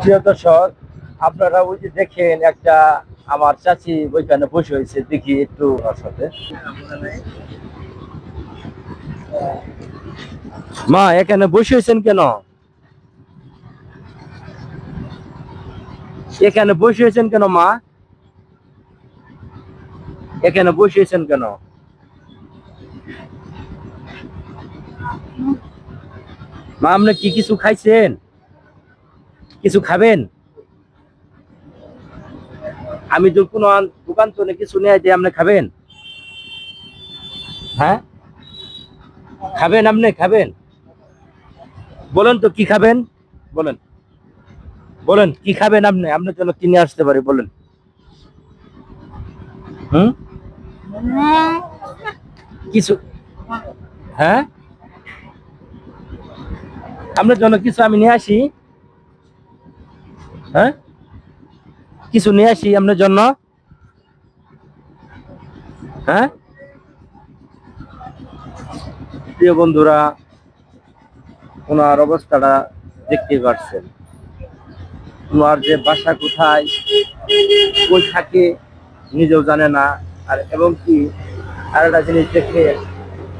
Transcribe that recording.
প্রিয় দর্শক, আপনারা ওই যে দেখেন একটা আমার চাচি ওইখানে বসে হয়েছে, দেখি একটু ওর সাথে। মা এখানে বসে হয়েছেন কেন? এখানে বসে হয়েছেন কেন মা? এখানে বসে হয়েছেন কেন? মা আপনি কি কিছু খাইছেন? কিছু খাবেন? আমি তো কোনো দোকান তো কিছু নেই যে আপনি খাবেন? হ্যাঁ, খাবেন? আপনি খাবেন? বলেন তো কি খাবেন, বলেন, বলেন কি খাবেন আপনি? আপনার জন্য কিনে আসতে পারি, বলেন। হুম, কিছু, হ্যাঁ, আপনার জন্য কিছু আমি নিয়ে আসি। হ্যাঁ, কিছু নিয়ে আসি আপনার জন্য। হ্যাঁ, প্রিয় বন্ধুরা, ওনার অবস্থাটা দেখতে পাচ্ছেন। ওনার যে বাসা কোথায়, কই থাকে নিজেও জানে না। আর এবং কি আর একটা জিনিস দেখে